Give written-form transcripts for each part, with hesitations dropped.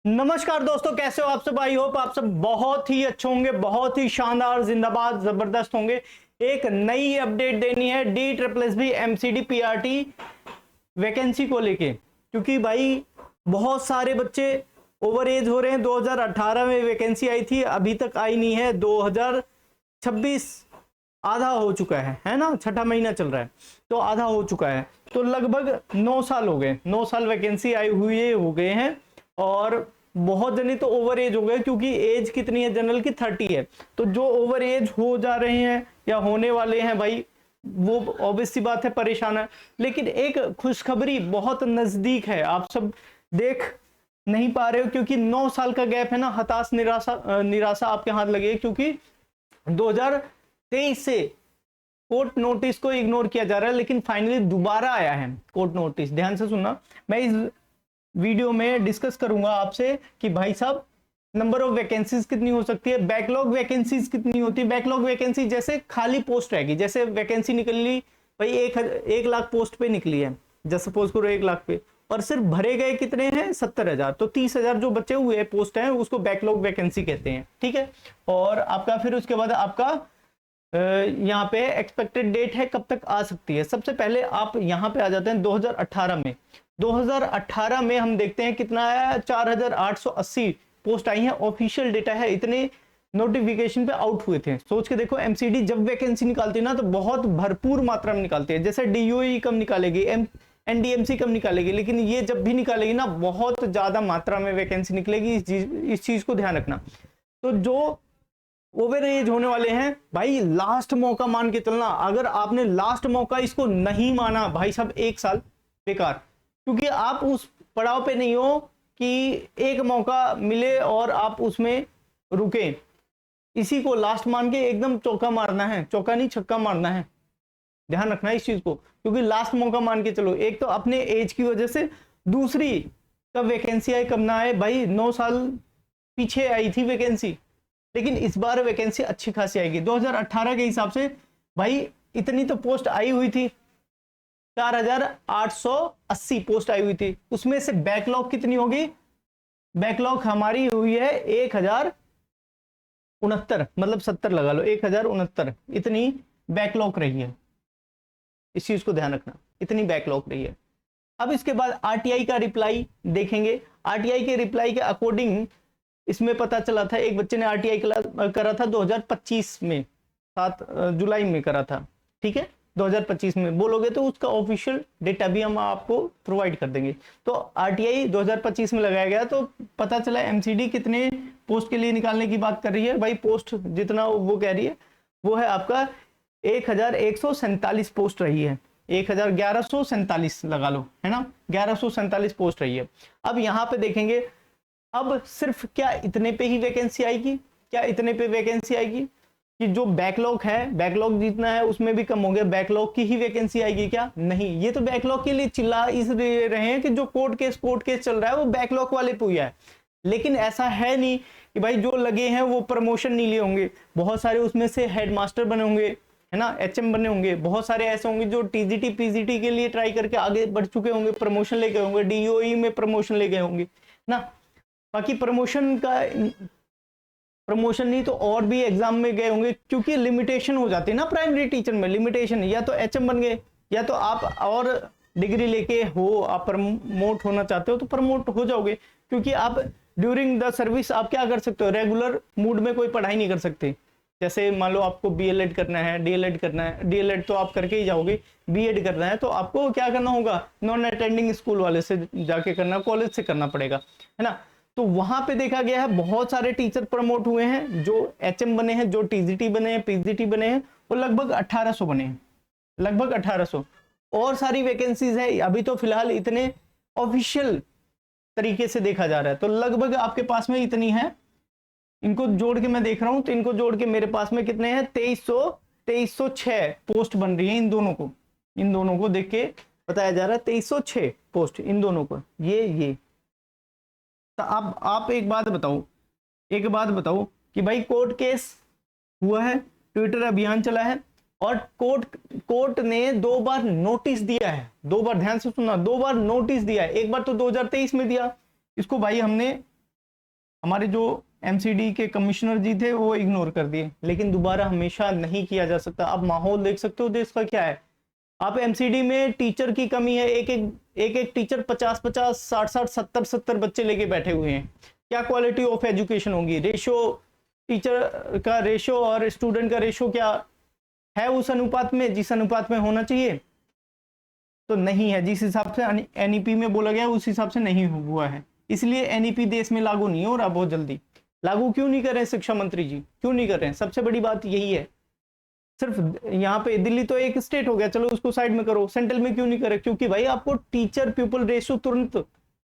नमस्कार दोस्तों, कैसे हो आप सब। आई होप आप सब बहुत ही अच्छे होंगे, बहुत ही शानदार, जिंदाबाद, जबरदस्त होंगे। एक नई अपडेट देनी है DSSS MCD PRT वैकेंसी को लेके, क्योंकि भाई बहुत सारे बच्चे ओवर एज हो रहे हैं। 2018 में वैकेंसी आई थी, अभी तक आई नहीं है। 2026 आधा हो चुका है ना, छठा महीना चल रहा है तो आधा हो चुका है। तो लगभग 9 साल हो गए, 9 साल वैकेंसी आई हुई हो गए हैं। और बहुत जने तो ओवर एज हो गए, क्योंकि एज कितनी है जनरल की 30 है। तो जो ओवर एज हो जा रहे हैं या होने वाले हैं भाई, वो ऑब्वियस सी बात है, परेशान है। लेकिन एक खुशखबरी बहुत नजदीक है, आप सब देख नहीं पा रहे हो, क्योंकि 9 साल का गैप है ना। हताश निराशा आपके हाथ लगे, क्योंकि 2023 से कोर्ट नोटिस को इग्नोर किया जा रहा है, लेकिन फाइनली दोबारा आया है कोर्ट नोटिस। ध्यान से सुनना, मैं इस वीडियो में डिस्कस करूंगा आपसे कि भाई साहब नंबर ऑफ वैकेंसीज कितनी हो सकती है, बैकलॉग वैकेंसीज कितनी होती है। बैकलॉग वैकेंसी जैसे खाली पोस्ट रहेगी, जैसे वैकेंसी निकली भाई 1 लाख पोस्ट पे निकली है, जैसे सपोज करो 1 लाख पे, और सिर्फ भरे गए कितने हैं 70,000, तो 30,000 जो बचे हुए पोस्ट हैं उसको बैकलॉग वैकेंसी कहते हैं। ठीक है, और आपका फिर उसके बाद आपका यहाँ पे एक्सपेक्टेड डेट है कब तक आ सकती है। सबसे पहले आप यहाँ पे आ जाते हैं 2018 में। 2018 में हम देखते हैं कितना आया, 4,880 पोस्ट आई है, ऑफिशियल डेटा है। इतने नोटिफिकेशन पे आउट हुए थे। सोच के देखो, एमसीडी जब वैकेंसी निकालती है ना तो बहुत भरपूर मात्रा में निकालती है। जैसे डीओई कम निकालेगी, एनडीएमसी कम निकालेगी, लेकिन ये जब भी निकालेगी ना बहुत ज्यादा मात्रा में वैकेंसी निकलेगी। इस चीज को ध्यान रखना। तो जो ओवर एज होने वाले हैं भाई, लास्ट मौका मान के चलना। अगर आपने लास्ट मौका इसको नहीं माना भाई साहब, 1 साल बेकार, क्योंकि आप उस पड़ाव पे नहीं हो कि एक मौका मिले और आप उसमें रुके। इसी को लास्ट मान के एकदम चौका मारना है, चौका नहीं छक्का मारना है। ध्यान रखना है इस चीज को, क्योंकि लास्ट मौका मान के चलो। एक तो अपने एज की वजह से, दूसरी कब वैकेंसी आई कब ना आए भाई, 9 साल पीछे आई थी वैकेंसी, लेकिन इस बार वैकेंसी अच्छी खासी आएगी। 2018 के हिसाब से भाई इतनी तो पोस्ट आई हुई थी, 4,880 पोस्ट आई हुई थी। उसमें से बैकलॉग कितनी होगी, बैकलॉग हमारी हुई है 1,069, मतलब 70 लगा लो, 1,069 इतनी बैकलॉग रही है। इस चीज को ध्यान रखना, इतनी बैकलॉग रही है। अब इसके बाद आरटीआई का रिप्लाई देखेंगे। आरटीआई के रिप्लाई के अकॉर्डिंग इसमें पता चला था, एक बच्चे ने आरटीआई करा था 2025 में, 7 जुलाई में करा था। ठीक है, 2025 में बोलोगे तो उसका ऑफिशियल डेटा भी हम आपको प्रोवाइड कर देंगे। तो आरटीआई 2025 में लगाया गया, तो पता चला एमसीडी कितने पोस्ट के लिए निकालने की बात कर रही है भाई। पोस्ट जितना वो कह रही है वो है आपका 1,147 पोस्ट रही है, 1,1147 लगा लो, है ना, 1147 पोस्ट रही है। अब यहाँ पे देखेंगे, अब सिर्फ क्या इतने पे ही वैकेंसी आएगी, क्या इतने पे वैकेंसी आएगी कि जो बैकलॉग है, बैकलॉग जितना है उसमें भी कम हो गया, बैकलॉग की ही वैकेंसी आएगी क्या? नहीं, ये तो बैकलॉग के लिए चिल्ला इस रहे हैं कि जो कोर्ट केस चल रहा है वो बैकलॉग वाले पे हुआ है। लेकिन ऐसा है नहीं कि भाई जो लगे हैं वो प्रमोशन नहीं लिए होंगे। बहुत सारे उसमें से हेडमास्टर बने होंगे, है ना, एचएम बने होंगे। बहुत सारे ऐसे होंगे जो टीजीटी पीजीटी के लिए ट्राई करके आगे बढ़ चुके होंगे, प्रमोशन ले गए होंगे, डीओई में प्रमोशन ले गए होंगे ना। बाकी प्रमोशन नहीं तो और भी एग्जाम में गए होंगे, क्योंकि लिमिटेशन हो जाती है ना प्राइमरी टीचर में। लिमिटेशन, या तो एचएम बन गए, या तो आप और डिग्री लेके हो, आप प्रमोट होना चाहते हो तो प्रमोट हो जाओगे। क्योंकि आप ड्यूरिंग द सर्विस आप क्या कर सकते हो, रेगुलर मूड में कोई पढ़ाई नहीं कर सकते। जैसे मान लो आपको बीएलएड करना है, डीएलएड करना है, डीएलएड तो आप करके ही जाओगे, बीएड करना है तो आपको क्या करना होगा, नॉन अटेंडिंग स्कूल वाले से जाके करना, कॉलेज से करना पड़ेगा, है ना। तो वहां पे देखा गया है बहुत सारे टीचर प्रमोट हुए हैं, जो एचएम बने हैं, जो टीजीटी बने हैं, पीजीटी बने हैं, वो लगभग 1800 बने हैं, लगभग 1800। और सारी वैकेंसीज है, अभी तो फिलहाल इतने ऑफिशियल तरीके से देखा जा रहा है, तो लगभग आपके पास में इतनी है। इनको जोड़ के मैं देख रहा हूं, तो इनको जोड़ के मेरे पास में कितने हैं, 2306 पोस्ट बन रही है इन दोनों को देख के बताया जा रहा है 2306 पोस्ट इन दोनों को। ये तो आप एक बात बताओ कि भाई कोर्ट केस हुआ है, ट्विटर अभियान चला है, और कोर्ट ने 2 बार नोटिस दिया है। 2 बार, ध्यान से सुनना, 2 बार नोटिस दिया है। एक बार तो 2023 में दिया, इसको भाई हमने हमारे जो एमसीडी के कमिश्नर जी थे वो इग्नोर कर दिए, लेकिन दोबारा हमेशा नहीं किया जा सकता। अब माहौल देख सकते हो देश का क्या है। आप एमसीडी में टीचर की कमी है, एक टीचर 50-50, 60-60, 70-70 बच्चे लेके बैठे हुए हैं। क्या क्वालिटी ऑफ एजुकेशन होगी? रेशो, टीचर का रेशो और स्टूडेंट का रेशो क्या है उस अनुपात में, जिस अनुपात में होना चाहिए? तो नहीं है। जिस हिसाब से एनईपी में बोला गया उस हिसाब से नहीं हुआ है, इसलिए एनईपी देश में लागू नहीं हो रहा। बहुत जल्दी लागू क्यों नहीं कर रहे शिक्षा मंत्री जी, क्यों नहीं कर रहे हैं? सबसे बड़ी बात यही है। सिर्फ यहाँ पे दिल्ली तो एक स्टेट हो गया, चलो उसको साइड में करो, सेंट्रल में क्यों नहीं करे? क्योंकि भाई आपको टीचर पीपल रेशियो तुरंत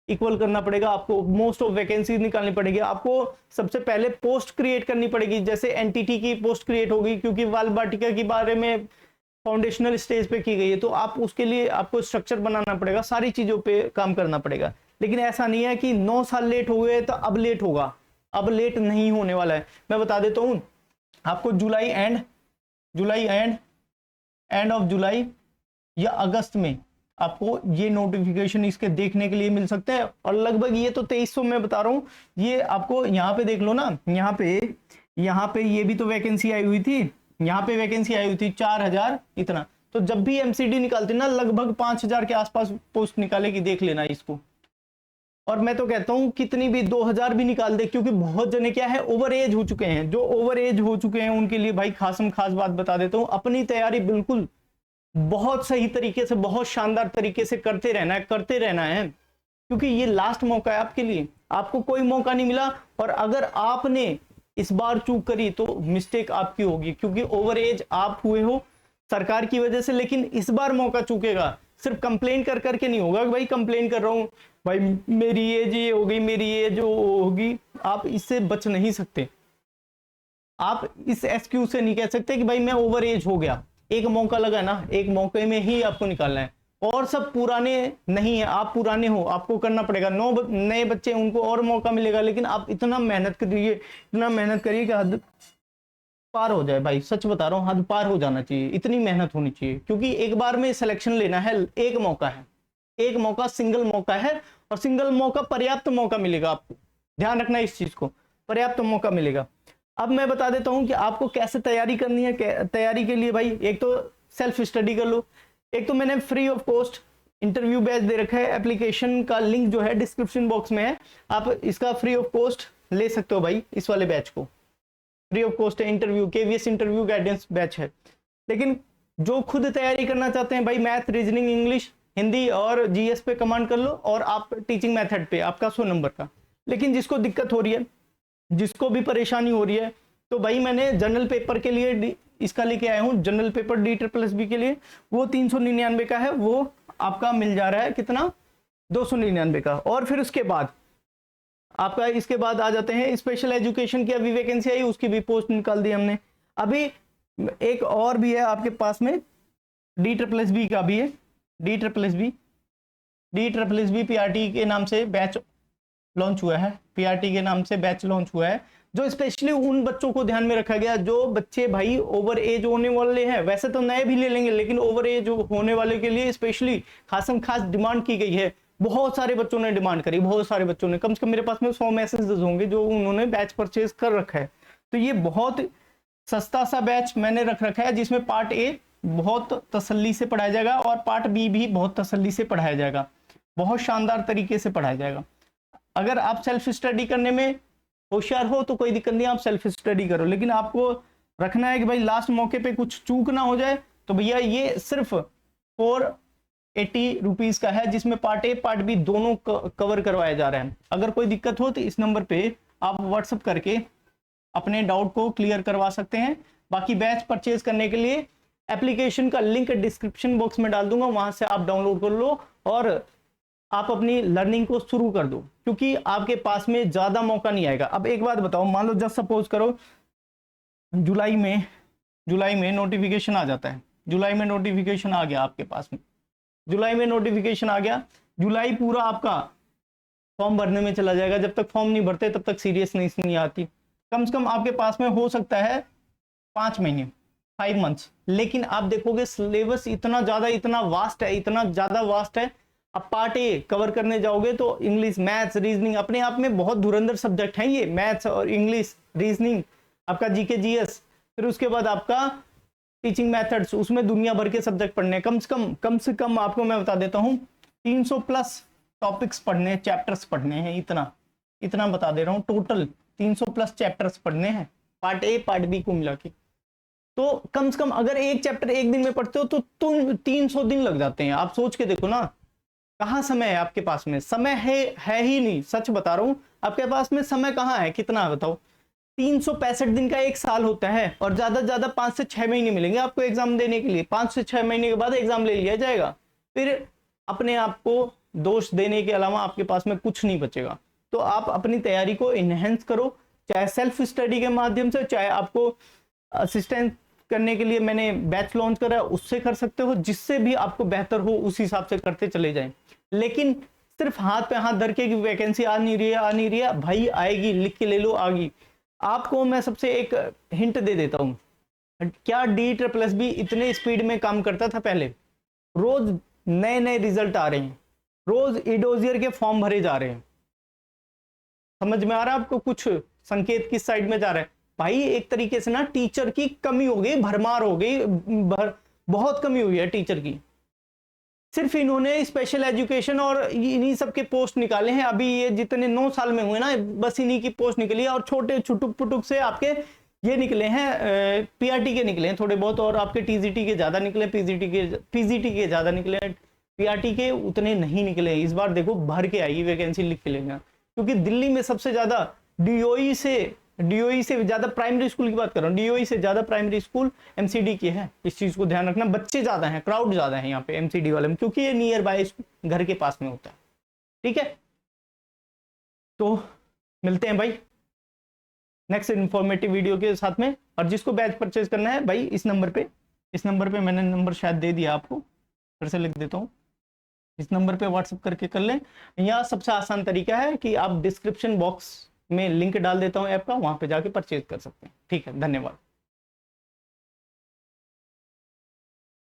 इक्वल करना पड़ेगा, आपको मोस्ट ऑफ वैकेंसी निकालनी पड़ेगी, आपको सबसे पहले पोस्ट क्रिएट करनी पड़ेगी। जैसे एनटीटी की पोस्ट क्रिएट होगी क्योंकि बाल बाटिका के बारे में फाउंडेशनल स्टेज पे की गई है, तो आप उसके लिए आपको स्ट्रक्चर बनाना पड़ेगा, सारी चीजों पे काम करना पड़ेगा। लेकिन ऐसा नहीं है कि 9 साल लेट हो गए तो अब लेट होगा, अब लेट नहीं होने वाला है। मैं बता देता हूं आपको, जुलाई एंड ऑफ जुलाई या अगस्त में आपको ये नोटिफिकेशन इसके देखने के लिए मिल सकते हैं। और लगभग ये तो 2300 में बता रहा हूं, ये आपको यहाँ पे देख लो ना, यहाँ पे ये भी तो वैकेंसी आई हुई थी, यहाँ पे वैकेंसी आई हुई थी 4000 इतना। तो जब भी एमसीडी निकालती ना लगभग 5000 के आसपास पोस्ट निकालेगी, देख लेना इसको। और मैं तो कहता हूं कितनी भी 2000 भी निकाल दे, क्योंकि बहुत जने क्या है ओवर एज हो चुके हैं। जो ओवर एज हो चुके हैं उनके लिए भाई खास बात बता देता हूं, अपनी तैयारी बिल्कुल बहुत सही तरीके से, बहुत शानदार तरीके से करते रहना है, क्योंकि ये लास्ट मौका है आपके लिए। आपको कोई मौका नहीं मिला, और अगर आपने इस बार चूक करी तो मिस्टेक आपकी होगी, क्योंकि ओवर एज आप हुए हो सरकार की वजह से। लेकिन इस बार मौका चूकेगा, सिर्फ कंप्लेन कर करके नहीं होगा कि भाई कंप्लेन कर रहा हूं, भाई मेरी एज ये हो गई, मेरी एज जो होगी। आप इससे बच नहीं सकते, आप इस एक्सक्यूज से नहीं कह सकते कि भाई मैं ओवर एज हो गया। एक मौका लगा ना, एक मौके में ही आपको निकालना है, और सब पुराने नहीं है, आप पुराने हो, आपको करना पड़ेगा। 9 नए बच्चे उनको और मौका मिलेगा, लेकिन आप इतना मेहनत करिए कि हद पार हो जाए। भाई सच बता रहा हूँ, हद पार हो जाना चाहिए, इतनी मेहनत होनी चाहिए, क्योंकि एक बार में सिलेक्शन लेना है, एक मौका है, एक मौका सिंगल मौका है, और सिंगल मौका पर्याप्त मौका मिलेगा। आपको ध्यान रखना इस चीज को, पर्याप्त मौका मिलेगा। अब मैं बता देता हूं कि आपको कैसे तैयारी करनी है। तैयारी के लिए भाई एक तो सेल्फ स्टडी कर लो, एक तो मैंने free of cost interview batch दे रखा है, एप्लीकेशन का लिंक जो है डिस्क्रिप्शन बॉक्स में है, आप इसका फ्री ऑफ कॉस्ट ले सकते हो भाई। इस वाले बैच को फ्री ऑफ कॉस्ट है, interview KVS interview guidance batch है। लेकिन जो खुद तैयारी करना चाहते हैं भाई, मैथ, रीजनिंग, इंग्लिश, हिंदी और जीएस पे कमांड कर लो, और आप टीचिंग मेथड पे आपका 100 नंबर का। लेकिन जिसको दिक्कत हो रही है, जिसको भी परेशानी हो रही है, तो भाई मैंने जनरल पेपर के लिए इसका लेके आया हूँ, जनरल पेपर DSSB के लिए, वो 399 का है, वो आपका मिल जा रहा है कितना, 299 का। और फिर उसके बाद आपका इसके बाद आ जाते हैं स्पेशल एजुकेशन की, अभी वैकेंसी आई, उसकी भी पोस्ट निकाल दी हमने। अभी एक और भी है आपके पास में, DSSB का भी है, DSSB PRT के नाम से बैच लॉन्च हुआ है, PRT के नाम से बैच लॉन्च हुआ है, जो स्पेशली उन बच्चों को ध्यान में रखा गया जो बच्चे भाई ओवर एज होने वाले हैं। वैसे तो नए भी ले लेंगे, लेकिन ओवर एज होने वाले के लिए स्पेशली खास डिमांड की गई है। बहुत सारे बच्चों ने डिमांड करी, बहुत सारे बच्चों ने, कम से कम मेरे पास में 100 मैसेजेस होंगे जो उन्होंने बैच परचेज कर रखा है। तो ये बहुत सस्ता सा बैच मैंने रख रखा है, जिसमें पार्ट ए बहुत तसल्ली से पढ़ाया जाएगा, और पार्ट बी भी बहुत तसल्ली से पढ़ाया जाएगा, बहुत शानदार तरीके से पढ़ाया जाएगा। अगर आप सेल्फ स्टडी करने में होशियार हो तो कोई दिक्कत नहीं, आप सेल्फ स्टडी करो, लेकिन आपको रखना है कि भाई लास्ट मौके पे कुछ चूक ना हो जाए। तो भैया ये सिर्फ 480 रुपीज का है, जिसमें पार्ट ए पार्ट बी दोनों कवर करवाया जा रहा है। अगर कोई दिक्कत हो तो इस नंबर पे आप व्हाट्सएप करके अपने डाउट को क्लियर करवा सकते हैं। बाकी बैच परचेज करने के लिए एप्लीकेशन का लिंक डिस्क्रिप्शन बॉक्स में डाल दूंगा, वहां से आप डाउनलोड कर लो और आप अपनी लर्निंग को शुरू कर दो, क्योंकि आपके पास में ज्यादा मौका नहीं आएगा। अब एक बात बताओ, मान लो जस्ट सपोज करो जुलाई में नोटिफिकेशन आ जाता है, जुलाई में नोटिफिकेशन आ गया आपके पास में, जुलाई में नोटिफिकेशन आ गया, जुलाई पूरा आपका फॉर्म भरने में चला जाएगा। जब तक फॉर्म नहीं भरते तब तक सीरियसनेस नहीं आती। कम से कम आपके पास में हो सकता है 5 महीने, 5 मंथ्स। लेकिन आप देखोगे सिलेबस इतना ज्यादा, इतना वास्ट है, इतना ज्यादा वास्ट है, अब पार्ट ए कवर करने जाओगे तो इंग्लिश, मैथ्स, रीजनिंग, अपने आप में बहुत धुरंधर सब्जेक्ट हैं ये, मैथ्स और इंग्लिश, रीजनिंग, आपका जीके जीएस, फिर उसके बाद आपका टीचिंग मेथड्स, उसमें दुनिया भर के सब्जेक्ट पढ़ने, कम से कम आपको मैं बता देता हूँ 300 प्लस टॉपिक्स पढ़ने, चैप्टर्स पढ़ने हैं, इतना बता दे रहा हूँ, टोटल 300 प्लस चैप्टर्स पढ़ने हैं, पार्ट ए पार्ट बी को मिला के। तो कम से कम अगर एक चैप्टर एक दिन में पढ़ते हो तो तुम 300 दिन लग जाते हैं। आप सोच के देखो ना, कहाँ समय है आपके पास में, समय है ही नहीं, सच बता रहा हूँ, आपके पास में समय कहाँ है, कितना है बताओ। 365 दिन का एक साल होता है और ज्यादा से ज्यादा 5 से 6 महीने मिलेंगे आपको एग्जाम देने के लिए। 5 से 6 महीने के बाद एग्जाम ले लिया जाएगा, फिर अपने आप को दोष देने के अलावा आपके पास में कुछ नहीं बचेगा। तो आप अपनी तैयारी को इनहेंस करो, चाहे सेल्फ स्टडी के माध्यम से, चाहे आपको असिस्टेंट करने के लिए मैंने बैच लॉन्च करा है उससे कर सकते हो, जिससे भी आपको बेहतर हो उस हिसाब से करते चले जाएं। लेकिन सिर्फ हाथ पे हाथ धर के कि वैकेंसी आ नहीं रही है, भाई आएगी, लिख के ले लो, आगी। आपको मैं सबसे एक हिंट दे देता हूँ, क्या DSSB इतने स्पीड में काम करता था पहले? रोज नए नए रिजल्ट आ रहे हैं, रोज इडोजियर के फॉर्म भरे जा रहे हैं। समझ में आ रहा है आपको कुछ संकेत किस साइड में जा रहा है? भाई एक तरीके से ना टीचर की कमी हो गई, भरमार हो गई, बहुत कमी हुई है टीचर की। सिर्फ इन्होंने स्पेशल एजुकेशन और इन्हीं सब के पोस्ट निकाले हैं अभी, ये जितने 9 साल में हुए ना, बस इन्हीं की पोस्ट निकली है। और छोटे छुटुक पुटुक से आपके ये निकले हैं, PRT के निकले हैं थोड़े बहुत, और आपके TGT के ज्यादा निकले, PGT के ज्यादा निकले, PRT के उतने नहीं निकले। इस बार देखो भर के आई वैकेंसी, लिख के लेना, क्योंकि दिल्ली में सबसे ज्यादा DOE से ज्यादा प्राइमरी स्कूल की बात कर रहा हूँ, DOE से ज्यादा प्राइमरी स्कूल MCD के हैं। इस चीज को ध्यान रखना, बच्चे ज्यादा हैं, क्राउड ज्यादा है यहाँ पे MCD वाले में, क्योंकि ये नियर बाय घर के पास में होता है। ठीक है, तो मिलते हैं भाई नेक्स्ट इन्फॉर्मेटिव वीडियो के साथ में। और जिसको बैच परचेज करना है भाई, इस नंबर पे मैंने नंबर शायद दे दिया आपको, फिर से लिख देता हूँ, इस नंबर पे व्हाट्सएप करके कर लें, या सबसे आसान तरीका है कि आप डिस्क्रिप्शन बॉक्स में लिंक डाल देता हूं ऐप का, वहां पे जाके परचेज कर सकते हैं। ठीक है, धन्यवाद।